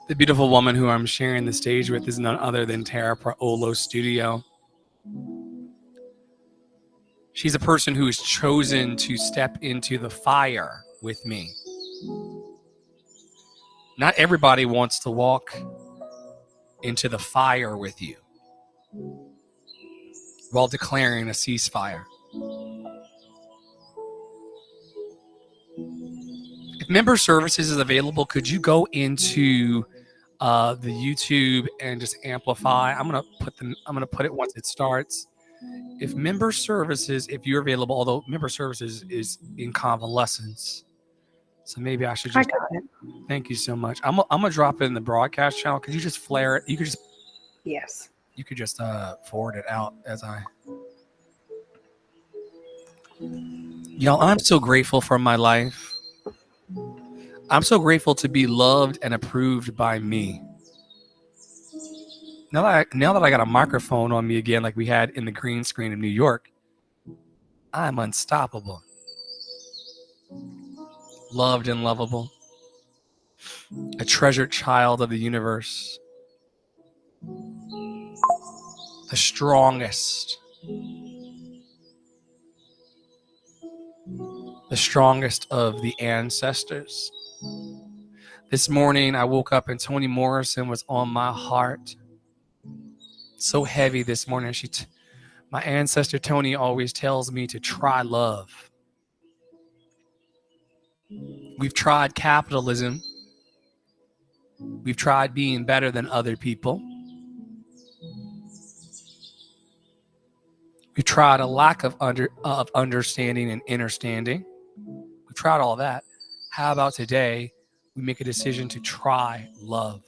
The beautiful woman who I'm sharing the stage with is none other than Tara Praolo Studio. She's a person who has chosen to step into the fire with me. Not everybody wants to walk into the fire with you while declaring a ceasefire. If member services is available, could you go into the YouTube and just amplify? I'm gonna put it once it starts. If member services, if you're available, although member services is in convalescence, so maybe I should I just. got it. Thank you so much. I'm gonna drop it in the broadcast channel. Could you just flare it? You could just Yes. forward it out as I. Y'all, I'm so grateful for my life. I'm so grateful to be loved and approved by me. Now that I got a microphone on me again, like we had in the green screen in New York, I'm unstoppable. Loved and lovable. A treasured child of the universe. The strongest. The strongest of the ancestors. This morning, I woke up and Toni Morrison was on my heart. So heavy this morning. My ancestor Toni always tells me to try love. We've tried capitalism. We've tried being better than other people. We've tried a lack of understanding and understanding. We've tried all that. How about today we make a decision to try love?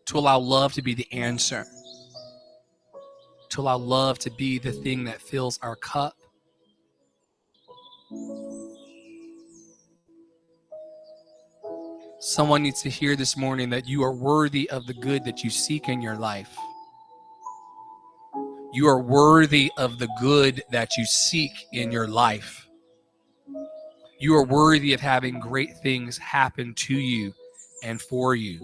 To allow love to be the answer. To allow love to be the thing that fills our cup. Someone needs to hear this morning that you are worthy of the good that you seek in your life. You are worthy of the good that you seek in your life. You are worthy of having great things happen to you and for you.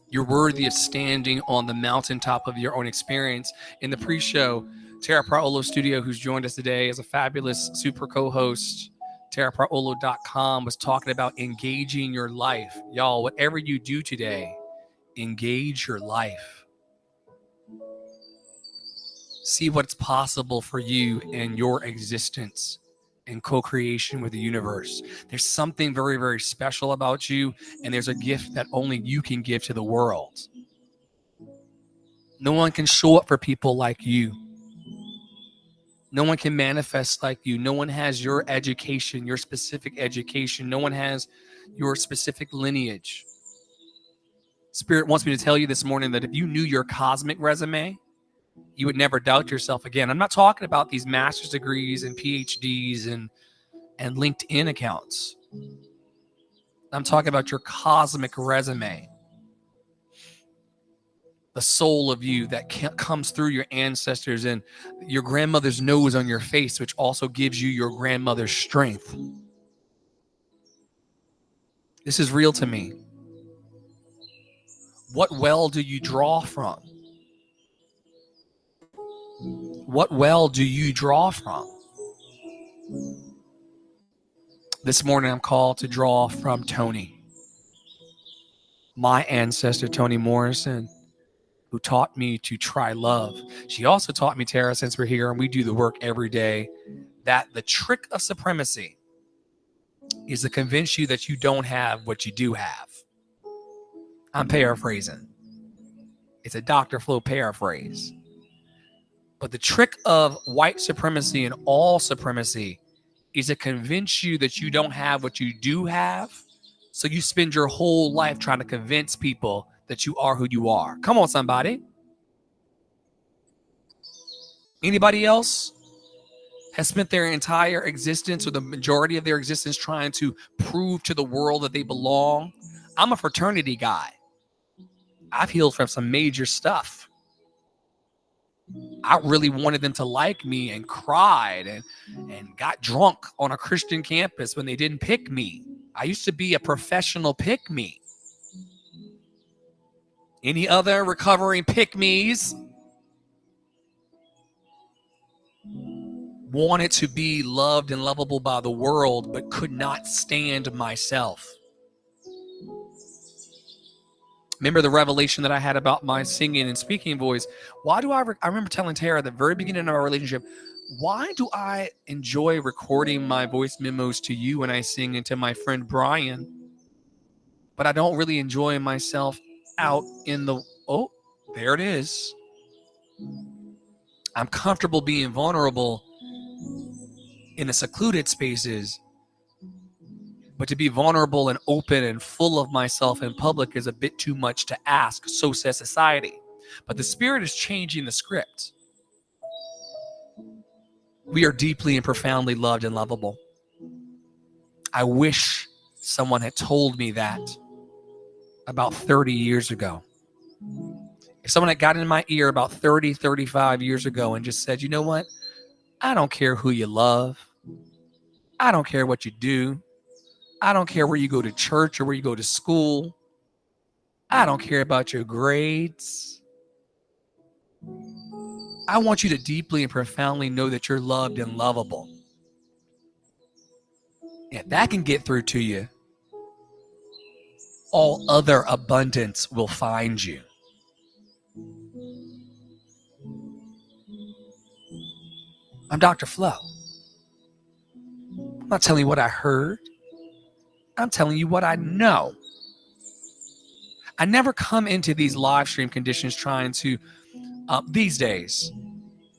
You're worthy of standing on the mountaintop of your own experience. In the pre-show, Tara Praolo Studio, who's joined us today as a fabulous super co-host, TaraPraolo.com, was talking about engaging your life. Y'all, whatever you do today, engage your life. See what's possible for you and your existence and co-creation with the universe. There's something very, very special about you, and there's a gift that only you can give to the world. No one can show up for people like you. No one can manifest like you. No one has your education, your specific education. No one has your specific lineage. Spirit wants me to tell you this morning that if you knew your cosmic resume, you would never doubt yourself again. I'm not talking about these master's degrees and PhDs and LinkedIn accounts. I'm talking about your cosmic resume. The soul of you that comes through your ancestors and your grandmother's nose on your face, which also gives you your grandmother's strength. This is real to me. What well do you draw from? What well do you draw from? This morning I'm called to draw from Toni, my ancestor Toni Morrison, who taught me to try love. She also taught me, Tara, since we're here and we do the work every day, that the trick of supremacy is to convince you that you don't have what you do have. I'm paraphrasing. It's a Dr. Flo paraphrase. But the trick of white supremacy and all supremacy is to convince you that you don't have what you do have. So you spend your whole life trying to convince people that you are who you are. Come on, somebody. Anybody else has spent their entire existence or the majority of their existence trying to prove to the world that they belong? I'm a fraternity guy. I've healed from some major stuff. I really wanted them to like me and cried and got drunk on a Christian campus when they didn't pick me. I used to be a professional pick me. Any other recovering pick me's? Wanted to be loved and lovable by the world, but could not stand myself. Remember the revelation that I had about my singing and speaking voice? Why do I remember telling Tara at the very beginning of our relationship, why do I enjoy recording my voice memos to you when I sing and to my friend Brian, but I don't really enjoy myself out in the, oh, there it is. I'm comfortable being vulnerable in the secluded spaces, but to be vulnerable and open and full of myself in public is a bit too much to ask, so says society. But the Spirit is changing the script. We are deeply and profoundly loved and lovable. I wish someone had told me that about 30 years ago. If someone had gotten in my ear about 30, 35 years ago and just said, you know what? I don't care who you love. I don't care what you do. I don't care where you go to church or where you go to school. I don't care about your grades. I want you to deeply and profoundly know that you're loved and lovable. If that can get through to you, all other abundance will find you. I'm Dr. Flo. I'm not telling you what I heard. I'm telling you what I know. I never come into these live stream conditions trying to, these days,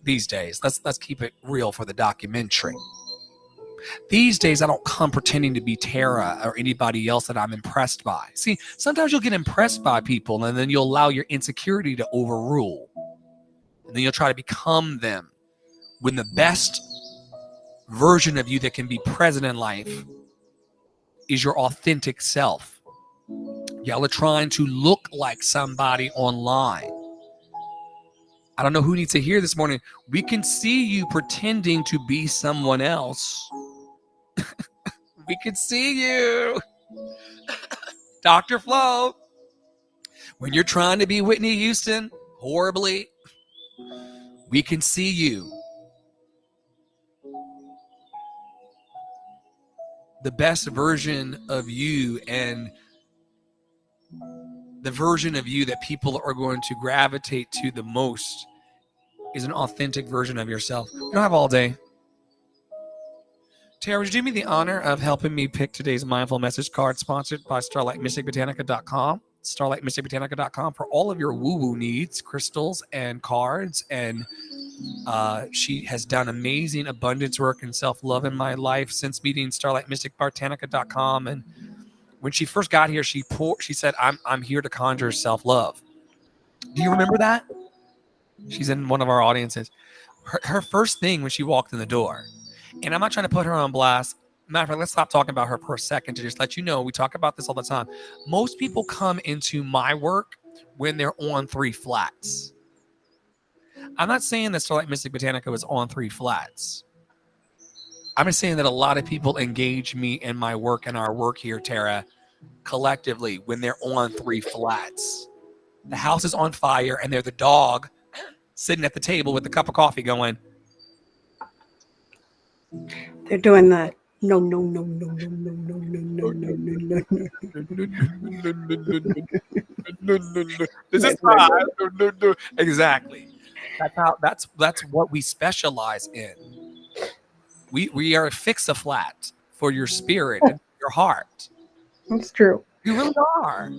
let's keep it real for the documentary. These days, I don't come pretending to be Tara or anybody else that I'm impressed by. See, sometimes you'll get impressed by people and then you'll allow your insecurity to overrule. And then you'll try to become them when the best version of you that can be present in life is your authentic self. Y'all are trying to look like somebody online. I don't know who needs to hear this morning. We can see you pretending to be someone else. We can see you. Dr. Flo. When you're trying to be Whitney Houston, horribly, we can see you. The best version of you and the version of you that people are going to gravitate to the most is an authentic version of yourself. You don't have all day. Tara, would you do me the honor of helping me pick today's mindful message card sponsored by StarlightMysticBotanica.com? StarlightMysticBotanica.com for all of your woo-woo needs, crystals and cards. And she has done amazing abundance work and self-love in my life since meeting StarlightMysticBotanica.com. And when she first got here, she said, I'm here to conjure self-love. Do you remember that? She's in one of our audiences. Her first thing when she walked in the door, and I'm not trying to put her on blast. Matter of fact, let's stop talking about her for a second to just let you know, we talk about this all the time. Most people come into my work when they're on 3 flats. I'm not saying that Starlight Mystic Botanica was on 3 flats. I'm just saying that a lot of people engage me in my work and our work here, Tara, collectively when they're on 3 flats. The house is on fire and they're the dog sitting at the table with a cup of coffee going. They're doing the no, no, no, no, no, no, no, no, no, no, no. This is exactly. That's what we specialize in. We are a fix-a-flat for your spirit and your heart. That's true. We really are.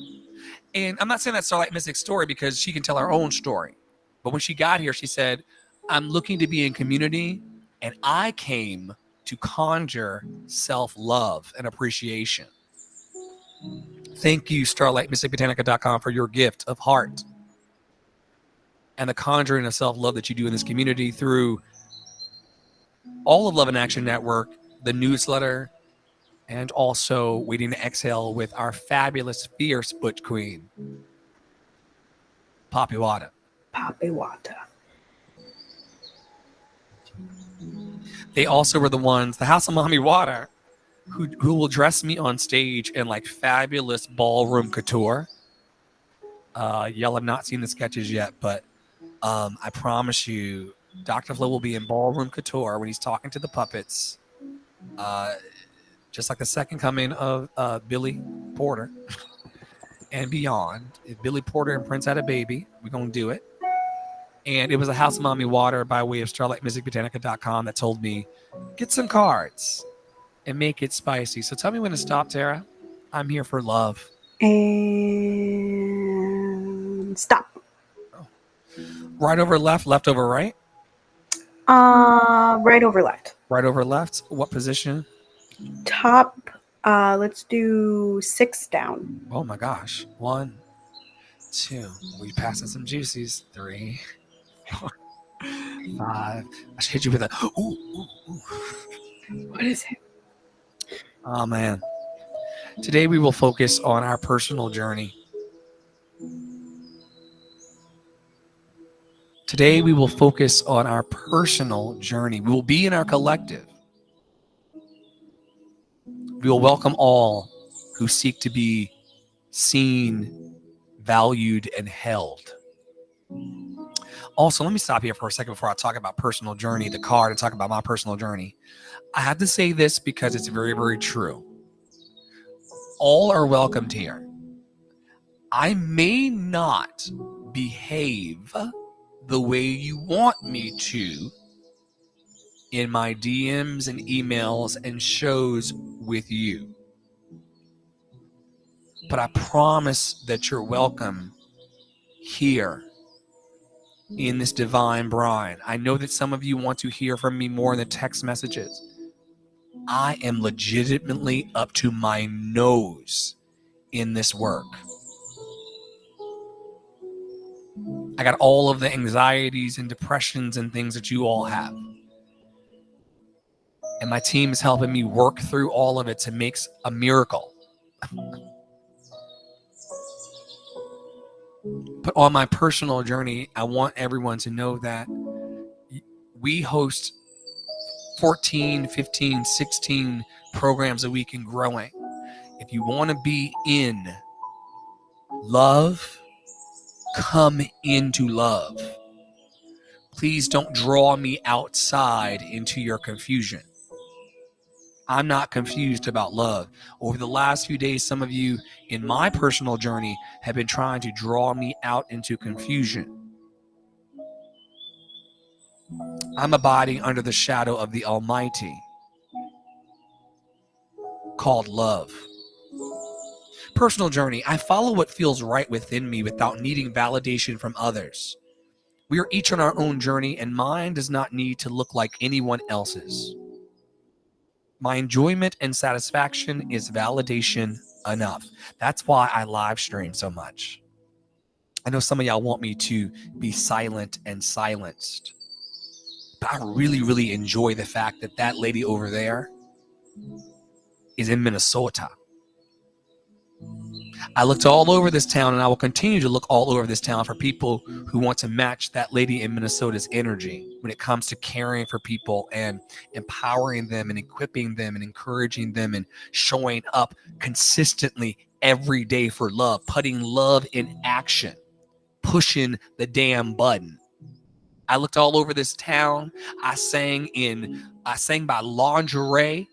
And I'm not saying that's Starlight Mystic's story because she can tell her own story. But when she got here, she said, I'm looking to be in community, and I came to conjure self-love and appreciation. Thank you, StarlightMysticBotanica.com, for your gift of heart and the conjuring of self-love that you do in this community through all of Love and Action Network, the newsletter, and also Waiting to Exhale with our fabulous, fierce Butch Queen, Poppy Wada. Poppy water. They also were the ones, the House of Mommy Water, who will dress me on stage in like fabulous ballroom couture. Y'all have not seen the sketches yet, but I promise you, Dr. Flo will be in ballroom couture when he's talking to the puppets. Just like the second coming of Billy Porter and beyond. If Billy Porter and Prince had a baby, we're going to do it. And it was a House of Mommy Water by way of StarlightMusicBotanica.com that told me, get some cards and make it spicy. So tell me when to stop, Tara. I'm here for love. And stop. Right over left, left over right? Right over left. Right over left. What position? Top. Let's do 6 down. Oh my gosh. 1, 2. We passing some juices. 3, 4, 5. I should hit you with a ooh. What is it? Oh man. Today we will focus on our personal journey. Today we will focus on our personal journey. We will be in our collective. We will welcome all who seek to be seen, valued, and held. Also, let me stop here for a second before I talk about personal journey, the card, and talk about my personal journey. I have to say this because it's very, very true. All are welcomed here. I may not behave the way you want me to in my DMs and emails and shows with you. But I promise that you're welcome here in this divine brine. I know that some of you want to hear from me more in the text messages. I am legitimately up to my nose in this work. I got all of the anxieties and depressions and things that you all have. And my team is helping me work through all of it to make a miracle. But on my personal journey, I want everyone to know that we host 14, 15, 16 programs a week and growing. If you want to be in love, come into love. Please don't draw me outside into your confusion. I'm not confused about love. Over the last few days, some of you in my personal journey have been trying to draw me out into confusion. I'm abiding under the shadow of the Almighty, called love. Personal journey. I follow what feels right within me without needing validation from others. We are each on our own journey, and mine does not need to look like anyone else's. My enjoyment and satisfaction is validation enough. That's why I live stream so much. I know some of y'all want me to be silent and silenced, but I really, really enjoy the fact that that lady over there is in Minnesota. I looked all over this town, and I will continue to look all over this town for people who want to match that lady in Minnesota's energy when it comes to caring for people and empowering them and equipping them and encouraging them and showing up consistently every day for love, putting love in action, pushing the damn button. I looked all over this town. I sang by lingerie.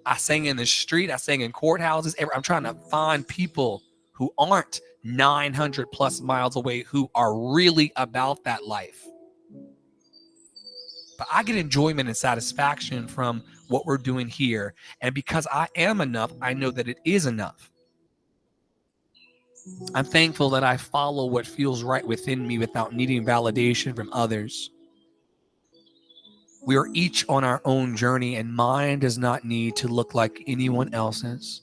I sang in the street. I sang in courthouses. I'm trying to find people who aren't 900 plus miles away who are really about that life. But I get enjoyment and satisfaction from what we're doing here. And because I am enough, I know that it is enough. I'm thankful that I follow what feels right within me without needing validation from others. We are each on our own journey, and mine does not need to look like anyone else's.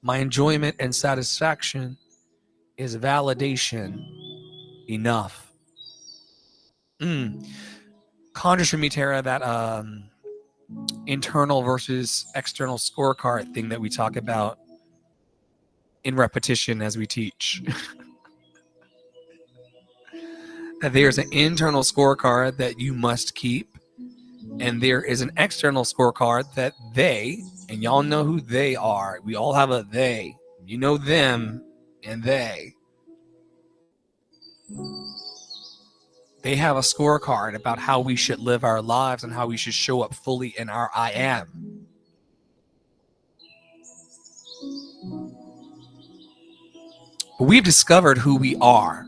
My enjoyment and satisfaction is validation enough. Conjures for me, Tara, that internal versus external scorecard thing that we talk about in repetition as we teach. There's an internal scorecard that you must keep, and there is an external scorecard that they, and y'all know who they are. We all have a they. You know them and they. They have a scorecard about how we should live our lives and how we should show up fully in our I am. But we've discovered who we are,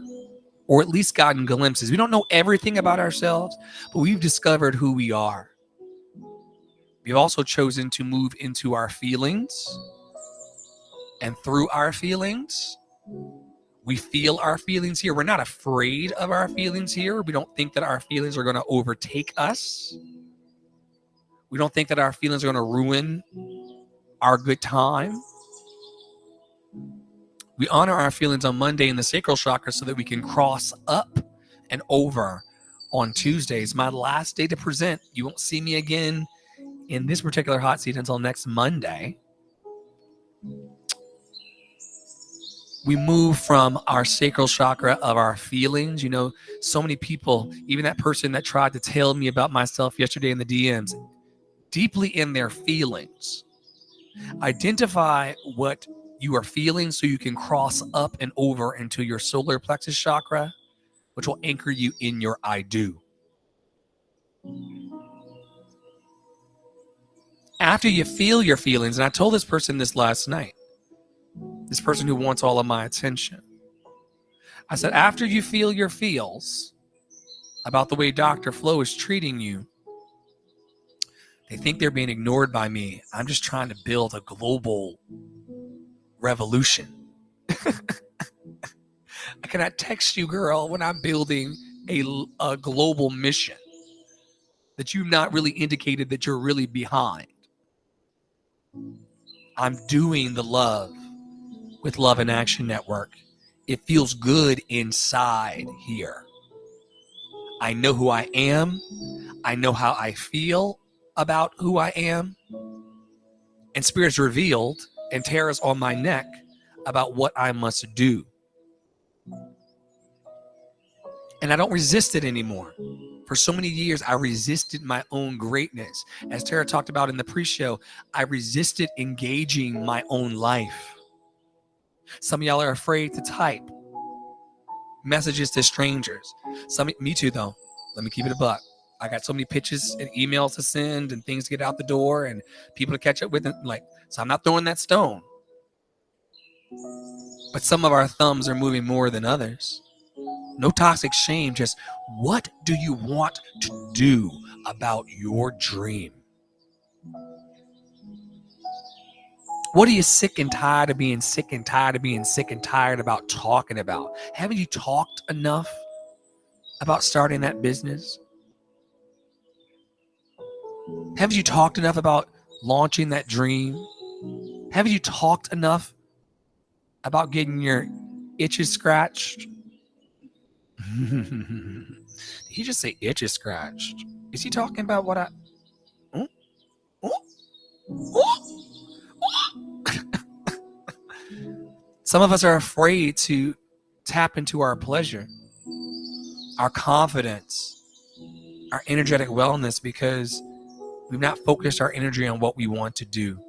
or at least gotten glimpses. We don't know everything about ourselves, but we've discovered who we are. We've also chosen to move into our feelings, and through our feelings, we feel our feelings here. We're not afraid of our feelings here. We don't think that our feelings are going to overtake us. We don't think that our feelings are going to ruin our good time. We honor our feelings on Monday in the sacral chakra so that we can cross up and over on Tuesdays. My last day to present. You won't see me again in this particular hot seat until next Monday. We move from our sacral chakra of our feelings. You know, so many people, even that person that tried to tell me about myself yesterday in the DMs, deeply in their feelings. Identify what you are feeling so you can cross up and over into your solar plexus chakra, which will anchor you in your I do. After you feel your feelings, and I told this person this last night, this person who wants all of my attention, I said, after you feel your feels about the way Dr. Flo is treating you, they think they're being ignored by me. I'm just trying to build a global revolution. I cannot text you, girl, when I'm building a global mission that you've not really indicated that you're really behind. I'm doing the love with Love in Action Network. It feels good inside here. I know who I am. I know how I feel about who I am. And Spirit's revealed and Tara's on my neck about what I must do. And I don't resist it anymore. For so many years, I resisted my own greatness. As Tara talked about in the pre-show, I resisted engaging my own life. Some of y'all are afraid to type messages to strangers. Me too, though. Let me keep it a buck. I got so many pitches and emails to send and things to get out the door and people to catch up with. And so I'm not throwing that stone. But some of our thumbs are moving more than others. No toxic shame, just what do you want to do about your dream? What are you sick and tired of being sick and tired of being sick and tired about talking about? Haven't you talked enough about starting that business? Haven't you talked enough about launching that dream? Haven't you talked enough about getting your itches scratched? Did he just say itches scratched? Is he talking about what I... Oh, oh, oh, oh. Some of us are afraid to tap into our pleasure, our confidence, our energetic wellness because we've not focused our energy on what we want to do.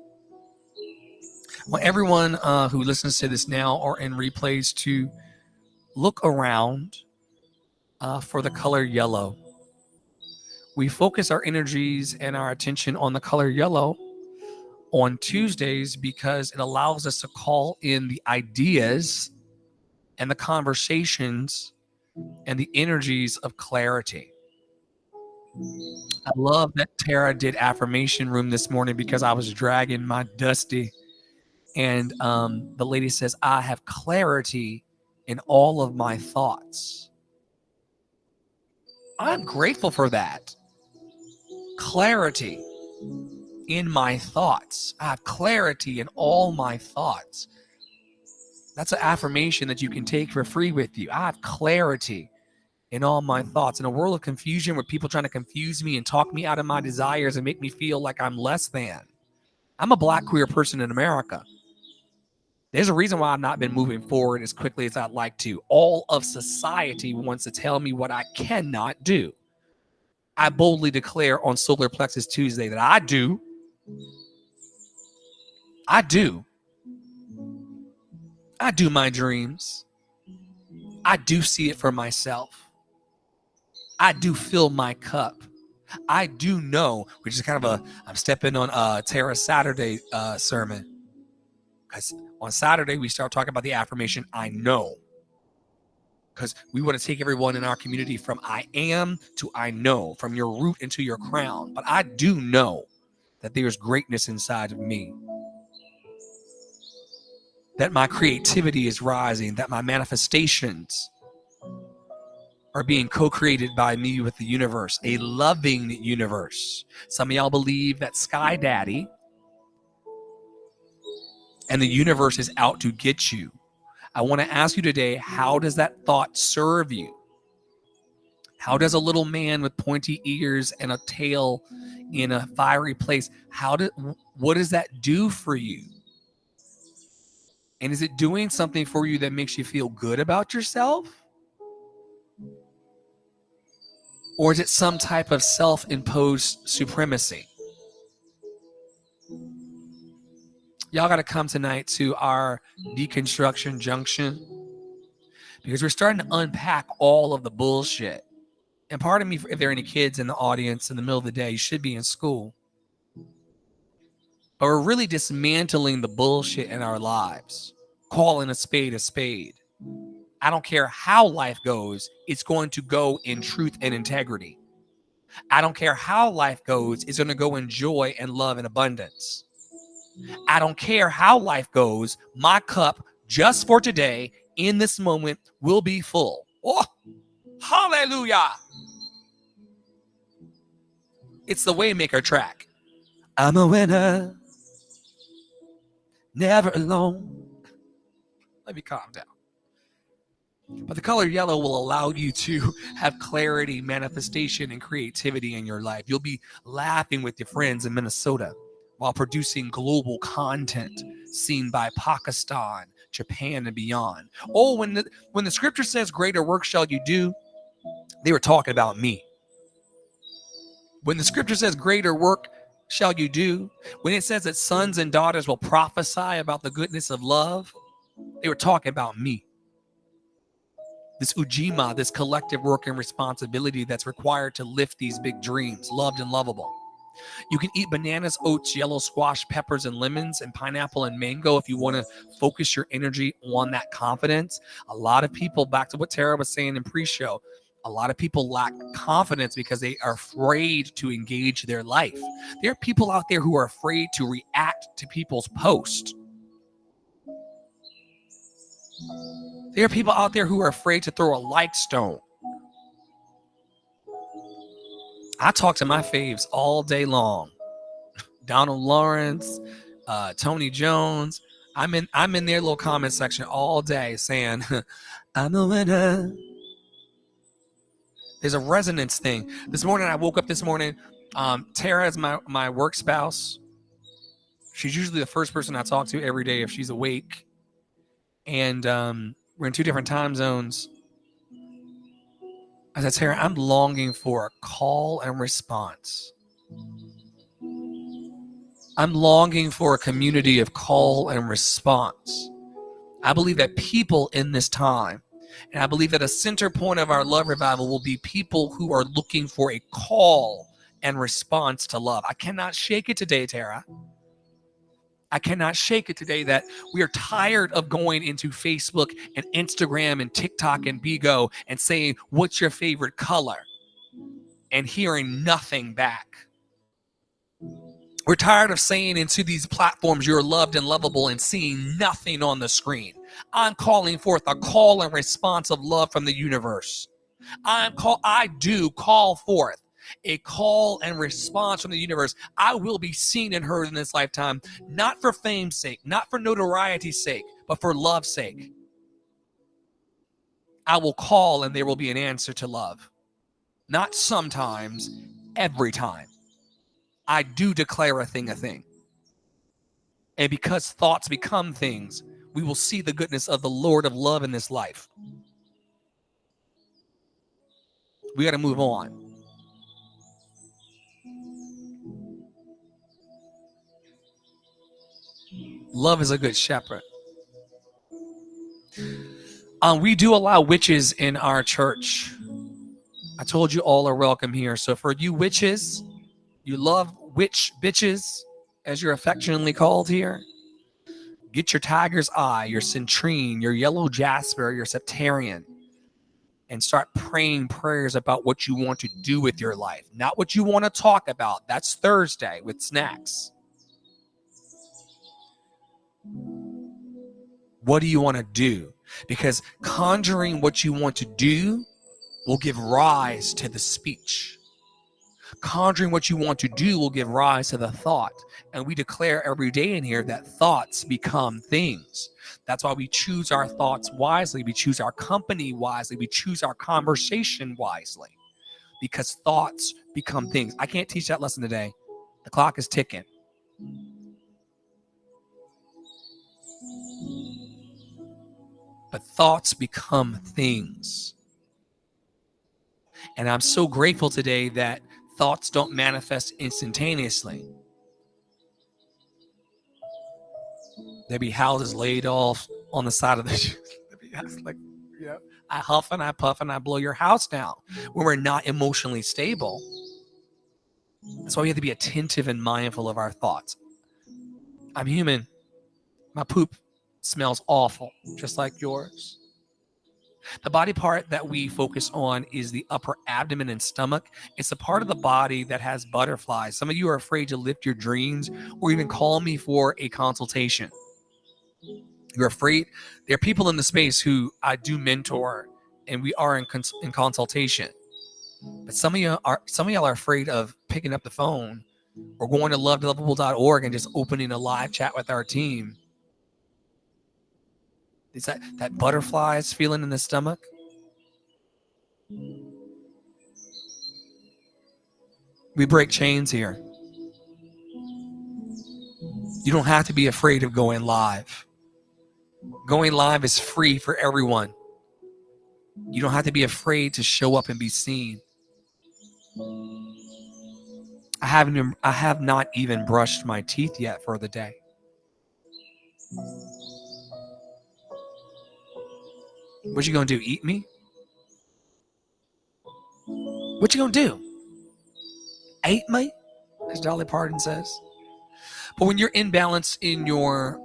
Well, everyone who listens to this now or in replays to look around for the color yellow. We focus our energies and our attention on the color yellow on Tuesdays because it allows us to call in the ideas and the conversations and the energies of clarity. I love that Tara did affirmation room this morning because I was dragging my dusty and the lady says, I have clarity in all of my thoughts. I'm grateful for that. Clarity in my thoughts. I have clarity in all my thoughts. That's an affirmation that you can take for free with you. I have clarity in all my thoughts. In a world of confusion where people trying to confuse me and talk me out of my desires and make me feel like I'm less than. I'm a Black queer person in America. There's a reason why I've not been moving forward as quickly as I'd like to. All of society wants to tell me what I cannot do. I boldly declare on Solar Plexus Tuesday that I do. I do my dreams. I do see it for myself. I do fill my cup. I do know, which is kind of I'm stepping on Tara's Saturday sermon. Because on Saturday, we start talking about the affirmation, I know. Because we want to take everyone in our community from I am to I know, from your root into your crown. But I do know that there's greatness inside of me. That my creativity is rising, that my manifestations are being co-created by me with the universe, a loving universe. Some of y'all believe that Sky Daddy and the universe is out to get you. I want to ask you today, how does that thought serve you? How does a little man with pointy ears and a tail in a fiery place, what does that do for you? And is it doing something for you that makes you feel good about yourself? Or is it some type of self-imposed supremacy? Y'all got to come tonight to our deconstruction junction because we're starting to unpack all of the bullshit. And pardon me if there are any kids in the audience in the middle of the day, you should be in school. But we're really dismantling the bullshit in our lives, calling a spade a spade. I don't care how life goes, it's going to go in truth and integrity. I don't care how life goes, it's going to go in joy and love and abundance. I don't care how life goes, my cup just for today in this moment will be full. Oh, hallelujah. It's the Waymaker track. I'm a winner, never alone. Let me calm down. But the color yellow will allow you to have clarity, manifestation, and creativity in your life. You'll be laughing with your friends in Minnesota while producing global content seen by Pakistan, Japan, and beyond. Oh, when the scripture says greater work shall you do, they were talking about me. When the scripture says greater work shall you do, when it says that sons and daughters will prophesy about the goodness of love, they were talking about me. This ujima, this collective work and responsibility that's required to lift these big dreams, loved and lovable. You can eat bananas, oats, yellow squash, peppers, and lemons, and pineapple and mango if you want to focus your energy on that confidence. A lot of people, back to what Tara was saying in pre-show, a lot of people lack confidence because they are afraid to engage their life. There are people out there who are afraid to react to people's posts. There are people out there who are afraid to throw a like stone. I talk to my faves all day long. Donald Lawrence, Tony Jones. I'm in their little comment section all day saying, I'm a winner. There's a resonance thing. This morning, I woke up this morning. Tara is my work spouse. She's usually the first person I talk to every day if she's awake. And we're in two different time zones. I said, Tara, I'm longing for a call and response. I'm longing for a community of call and response. I believe that people in this time, and I believe that a center point of our love revival will be people who are looking for a call and response to love. I cannot shake it today, Tara. I cannot shake it today that we are tired of going into Facebook and Instagram and TikTok and Bigo and saying, what's your favorite color? And hearing nothing back. We're tired of saying into these platforms, you're loved and lovable and seeing nothing on the screen. I'm calling forth a call and response of love from the universe. I do call forth a call and response from the universe. I will be seen and heard in this lifetime, not for fame's sake, not for notoriety's sake, but for love's sake. I will call and there will be an answer to love. Not sometimes, every time. I do declare a thing a thing. And because thoughts become things, we will see the goodness of the Lord of love in this life. We got to move on. Love is a good shepherd. We do allow witches in our church. I told you all are welcome here. So for you witches, you love witch bitches, as you're affectionately called here, get your tiger's eye, your citrine, your yellow jasper, your septarian, and start praying prayers about what you want to do with your life, not what you want to talk about. That's Thursday with snacks. What do you want to do? Because conjuring what you want to do will give rise to the speech. Conjuring what you want to do will give rise to the thought. And we declare every day in here that thoughts become things. That's why we choose our thoughts wisely. We choose our company wisely. We choose our conversation wisely. Because thoughts become things. I can't teach that lesson today. The clock is ticking. But thoughts become things. And I'm so grateful today that thoughts don't manifest instantaneously. There be houses laid off on the side of the like, yeah, I huff and I puff and I blow your house down when we're not emotionally stable. That's why we have to be attentive and mindful of our thoughts. I'm human. My poop smells awful, just like yours. The body part that we focus on is the upper abdomen and stomach. It's the part of the body that has butterflies. Some of you are afraid to lift your dreams or even call me for a consultation. You're afraid. There are people in the space who I do mentor, and we are in consultation. But some of y'all are afraid of picking up the phone or going to lovedelovable.org and just opening a live chat with our team. Is that butterflies feeling in the stomach? We break chains here. You don't have to be afraid of going live. Going live is free for everyone. You don't have to be afraid to show up and be seen. I have not even brushed my teeth yet for the day. What you gonna do? Eat me? What you gonna do? Eat me? As Dolly Parton says. But when you're imbalanced in your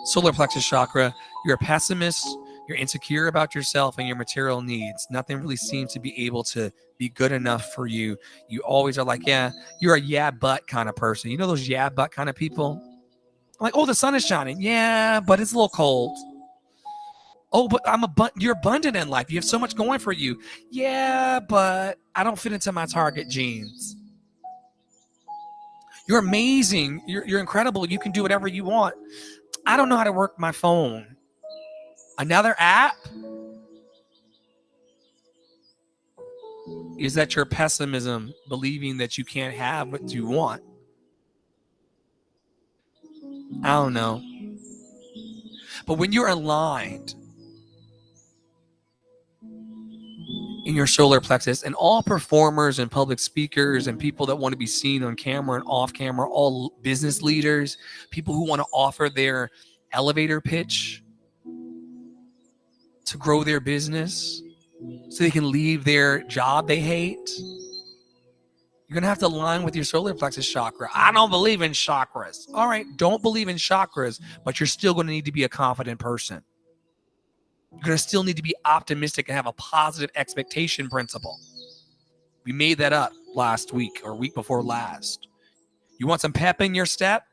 solar plexus chakra, you're a pessimist, you're insecure about yourself and your material needs. Nothing really seems to be able to be good enough for you. You always are like, yeah, you're a yeah, but kind of person. You know those yeah, but kind of people? Like, oh, the sun is shining. Yeah, but it's a little cold. Oh, but you're abundant in life. You have so much going for you. Yeah, but I don't fit into my Target jeans. You're amazing. You're incredible. You can do whatever you want. I don't know how to work my phone. Another app? Is that your pessimism, believing that you can't have what you want? I don't know. But when you're aligned in your solar plexus, and all performers and public speakers and people that want to be seen on camera and off camera, all business leaders, people who want to offer their elevator pitch to grow their business so they can leave their job they hate, you're going to have to align with your solar plexus chakra. I don't believe in chakras. All right, don't believe in chakras, but you're still going to need to be a confident person. You're going to still need to be optimistic and have a positive expectation principle. We made that up last week or week before last. You want some pep in your step?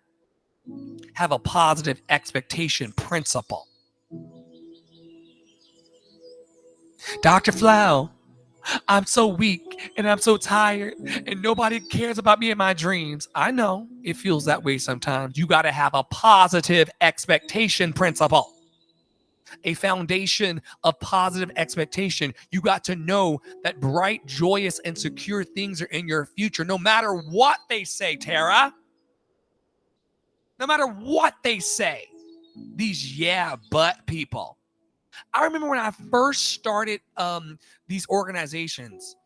Have a positive expectation principle. Dr. Flau, I'm so weak and I'm so tired and nobody cares about me and my dreams. I know it feels that way sometimes. You got to have a positive expectation principle. A foundation of positive expectation. You got to know that bright, joyous, and secure things are in your future, no matter what they say, Tara. No matter what they say. These but people. I remember when I first started these organizations.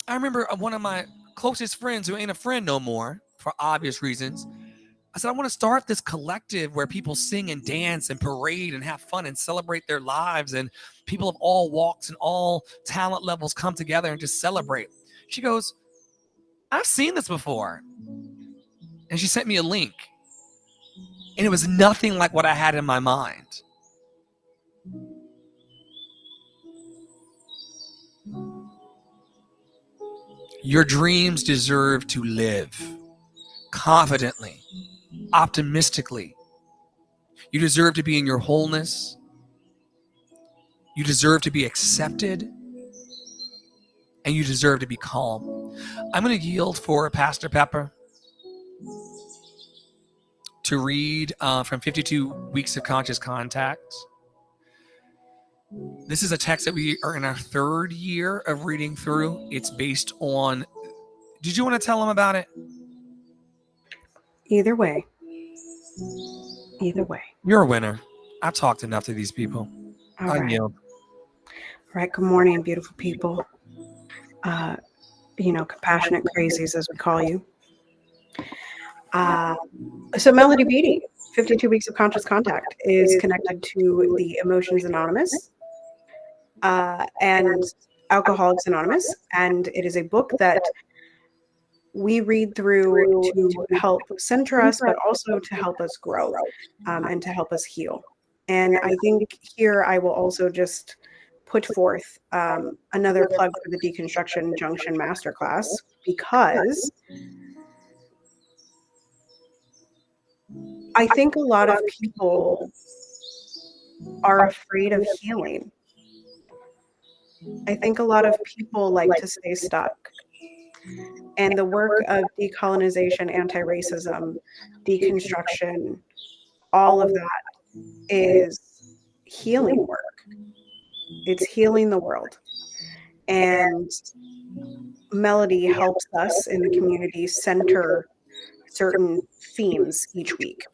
I remember one of my closest friends who ain't a friend no more for obvious reasons. I said, I want to start this collective where people sing and dance and parade and have fun and celebrate their lives. And people of all walks and all talent levels come together and just celebrate. She goes, I've seen this before. And she sent me a link. And it was nothing like what I had in my mind. Your dreams deserve to live confidently, optimistically. You deserve to be in your wholeness. You deserve to be accepted. And you deserve to be calm. I'm going to yield for Pastor Pepper to read from 52 Weeks of Conscious Contact. This is a text that we are in our third year of reading through. It's based on... Did you want to tell them about it? Either way. You're a winner. I've talked enough to these people. All right. Yield. All right. Good morning, beautiful people. Compassionate crazies, as we call you. So Melody Beatty, 52 Weeks of Conscious Contact, is connected to the Emotions Anonymous and Alcoholics Anonymous. And it is a book that we read through to help center us, but also to help us grow and to help us heal. And I think here I will also just put forth another plug for the Deconstruction Junction Masterclass, because I think a lot of people are afraid of healing. I think a lot of people like to stay stuck. And the work of decolonization, anti-racism, deconstruction, all of that is healing work. It's healing the world. And Melody helps us in the community center certain themes each week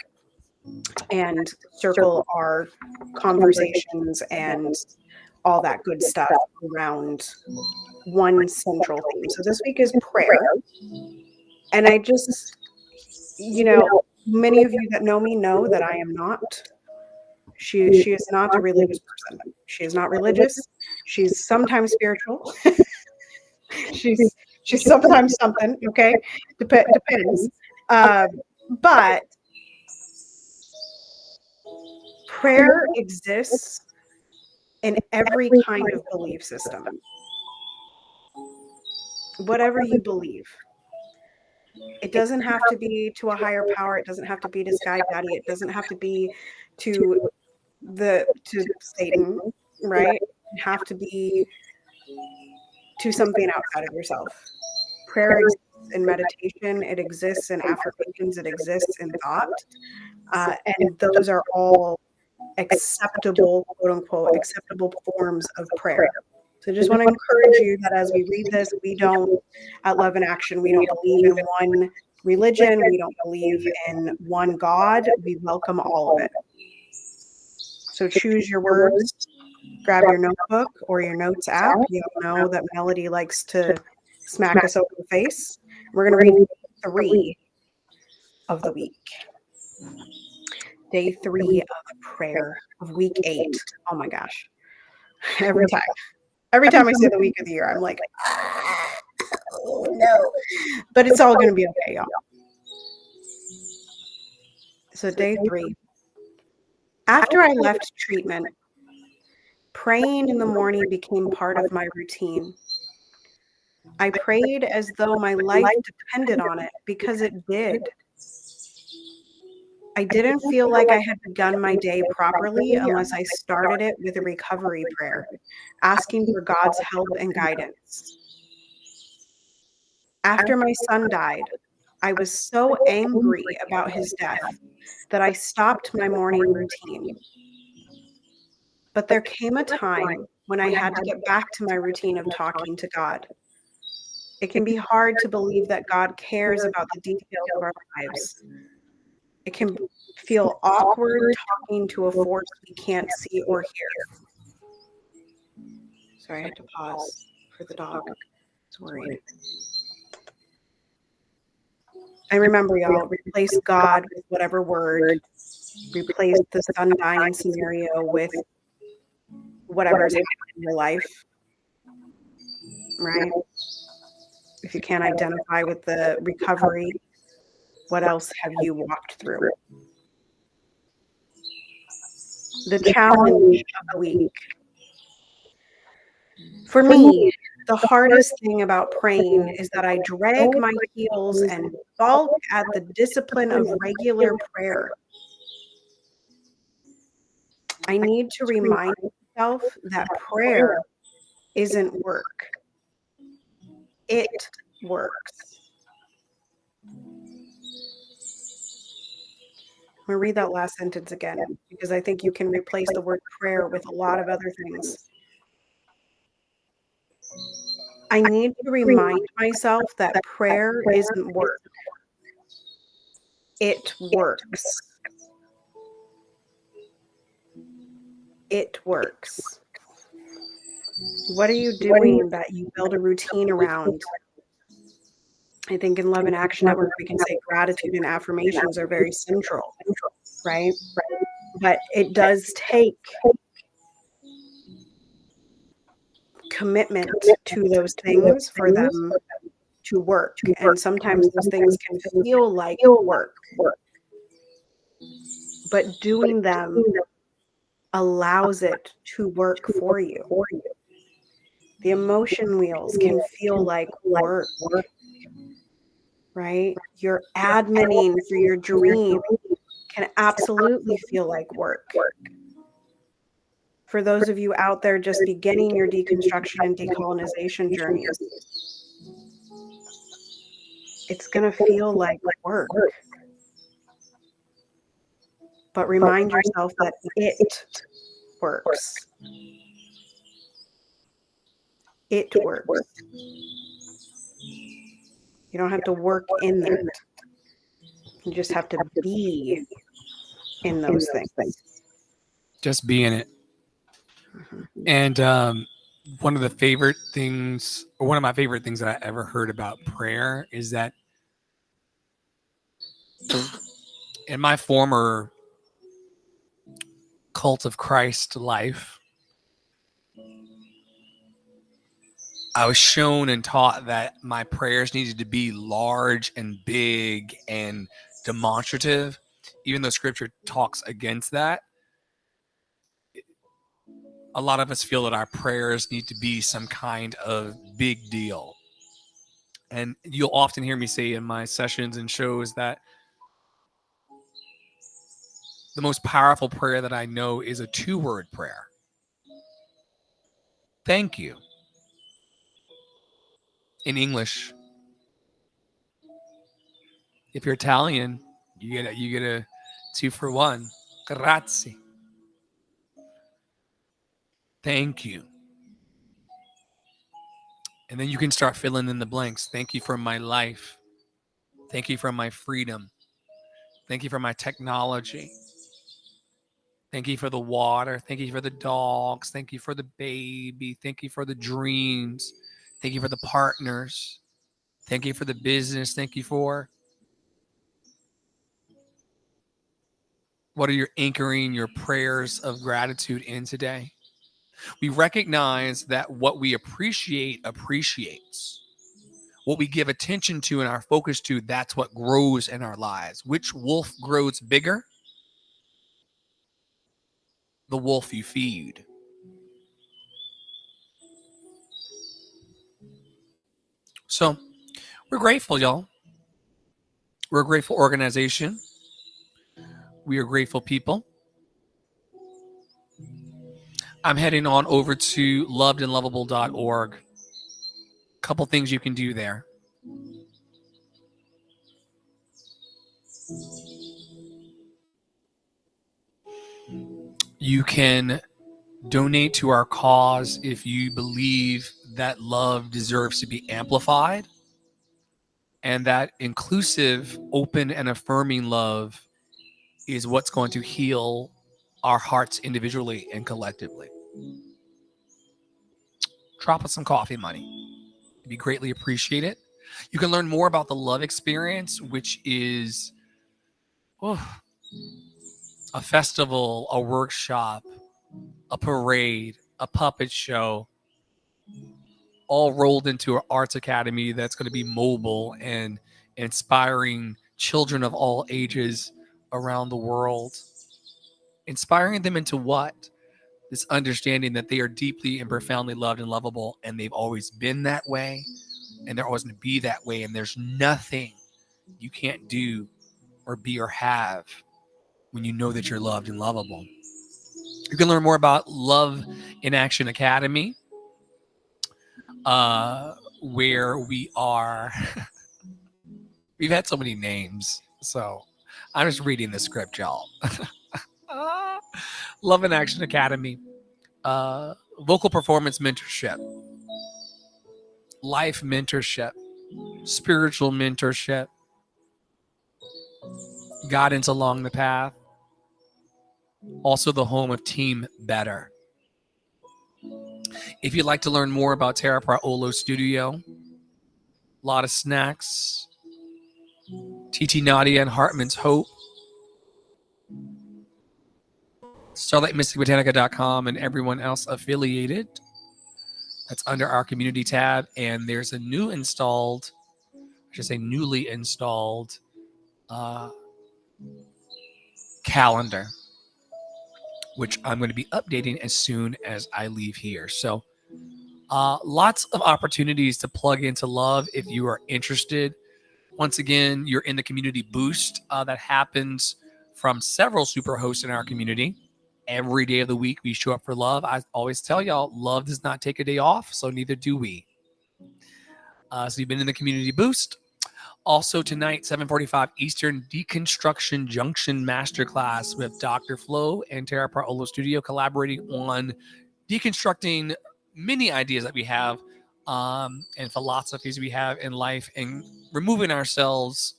and circle our conversations and all that good stuff around one central theme. So this week is prayer. And I just, many of you that know me know that I am not. She is not a religious person. She is not religious. She's sometimes spiritual. she's sometimes something. Okay, depends. But prayer exists in every kind of belief system. Whatever you believe. It doesn't have to be to a higher power. It doesn't have to be to Sky Daddy. It doesn't have to be to Satan, right? You have to be to something outside of yourself. Prayer exists in meditation. It exists in affirmations. It exists in thought. And those are all acceptable, quote unquote, acceptable forms of prayer. So I just want to encourage you that as we read this, we don't, at Love in Action, we don't believe in one religion. We don't believe in one God. We welcome all of it. So choose your words, grab your notebook or your notes app. You know that Melody likes to smack us over the face. We're going to read 3 of the week. Day 3 of prayer of week 8. Oh my gosh. Every time I say the week of the year, I'm like, oh no. But it's all going to be okay, y'all. So day 3. After I left treatment, praying in the morning became part of my routine. I prayed as though my life depended on it, because it did. I didn't feel like I had begun my day properly unless I started it with a recovery prayer, asking for God's help and guidance. After my son died, I was so angry about his death that I stopped my morning routine. But there came a time when I had to get back to my routine of talking to God. It can be hard to believe that God cares about the details of our lives. It can feel awkward talking to a force we can't see or hear. Sorry, I had to pause for the dog. It's worried. I remember, y'all, replace God with whatever word. Replace the sun dying scenario with whatever's happening in your life, right? If you can't identify with the recovery, what else have you walked through? The challenge of the week. For me, the hardest thing about praying is that I drag my heels and balk at the discipline of regular prayer. I need to remind myself that prayer isn't work. It works. I'm going to read that last sentence again because I think you can replace the word prayer with a lot of other things. I need to remind myself that prayer isn't work. It works. It works. What are you doing that you build a routine around? I think in Love and Action Network, we can say gratitude and affirmations are very central, right? But it does take commitment to those things for them to work. And sometimes those things can feel like work, but doing them allows it to work for you. The emotion wheels can feel like work, right? Your adminning for your dream can absolutely feel like work. For those of you out there just beginning your deconstruction and decolonization journeys, it's going to feel like work. But remind yourself that it works. It works. You don't have to work in that. You just have to be in those things. Just be in it. And one of my favorite things that I ever heard about prayer is that in my former cult of Christ life, I was shown and taught that my prayers needed to be large and big and demonstrative, even though scripture talks against that. A lot of us feel that our prayers need to be some kind of big deal. And you'll often hear me say in my sessions and shows that the most powerful prayer that I know is a 2-word prayer. Thank you. In English, if you're Italian, you get a 2 for 1. Grazie. Thank you. And then you can start filling in the blanks. Thank you for my life. Thank you for my freedom. Thank you for my technology. Thank you for the water. Thank you for the dogs. Thank you for the baby. Thank you for the dreams. Thank you for the partners. Thank you for the business. Thank you for what are you anchoring your prayers of gratitude in today? We recognize that what we appreciate appreciates. What we give attention to and our focus to, that's what grows in our lives. Which wolf grows bigger? The wolf you feed. So we're grateful, y'all. We're a grateful organization. We are grateful people. I'm heading on over to lovedandlovable.org. Couple things you can do there. You can donate to our cause if you believe that love deserves to be amplified and that inclusive, open, and affirming love is what's going to heal our hearts individually and collectively. Drop us some coffee money. It'd be greatly appreciated. You can learn more about the love experience, which is a festival, a workshop, a parade, a puppet show, all rolled into an arts academy that's going to be mobile and inspiring children of all ages around the world. Inspiring them into what? This understanding that they are deeply and profoundly loved and lovable, and they've always been that way, and they're always going to be that way, and there's nothing you can't do or be or have when you know that you're loved and lovable. You can learn more about Love in Action Academy, where we are. We've had so many names, so I'm just reading the script, y'all. Love in Action Academy, vocal performance mentorship, life mentorship, spiritual mentorship, guidance along the path. Also, the home of Team Better. If you'd like to learn more about Tara Praolo Studio, a lot of snacks, TT Nadia and Hartman's Hope, StarlightMysticBotanica.com, and everyone else affiliated. That's under our community tab. And there's a newly installed calendar, which I'm going to be updating as soon as I leave here. So lots of opportunities to plug into love if you are interested. Once again, you're in the community boost that happens from several super hosts in our community. Every day of the week, we show up for love. I always tell y'all, love does not take a day off, so neither do we. So you've been in the community boost. Also tonight, 7:45 Eastern, Deconstruction Junction Masterclass with Dr. Flo and Tara Praolo Studio, collaborating on deconstructing many ideas that we have and philosophies we have in life, and removing ourselves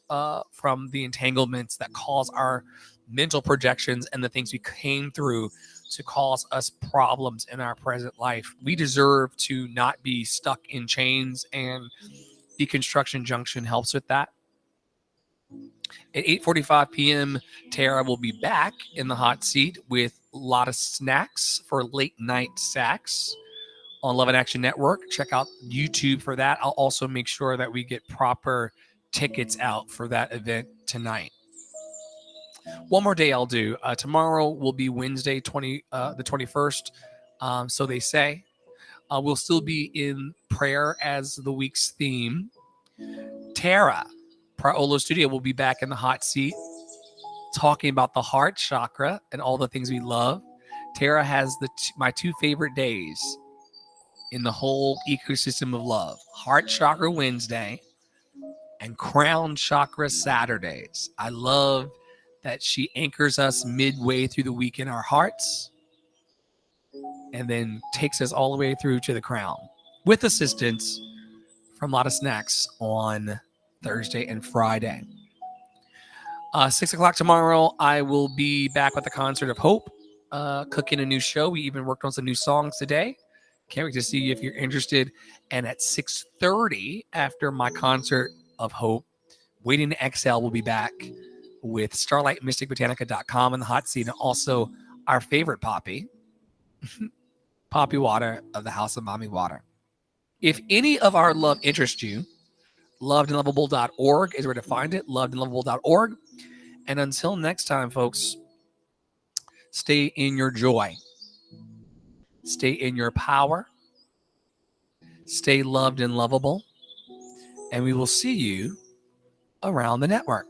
from the entanglements that cause our mental projections and the things we came through to cause us problems in our present life. We deserve to not be stuck in chains, and Deconstruction Junction helps with that. At 8:45 p.m., Tara will be back in the hot seat with a lot of snacks for late night sacks on Love and Action Network. Check out YouTube for that. I'll also make sure that we get proper tickets out for that event tonight. One more day I'll do. Tomorrow will be Wednesday, the 21st. So they say. We'll still be in prayer as the week's theme. Tara Praolo Studio will be back in the hot seat talking about the heart chakra and all the things we love. Tara has my two favorite days in the whole ecosystem of love: Heart Chakra Wednesday and Crown Chakra Saturdays. I love that she anchors us midway through the week in our hearts and then takes us all the way through to the crown with assistance from a lot of snacks on Thursday and Friday. 6 o'clock tomorrow, I will be back with the Concert of Hope, cooking a new show. We even worked on some new songs today. Can't wait to see you if you're interested. And at 6:30, after my Concert of Hope, Waiting to Exhale will be back with StarlightMysticBotanica.com in the hot seat, and also our favorite Poppy, Poppy Water of the House of Mommy Water. If any of our love interests you, lovedandlovable.org is where to find it, lovedandlovable.org. And until next time, folks, stay in your joy, stay in your power, stay loved and lovable, and we will see you around the network.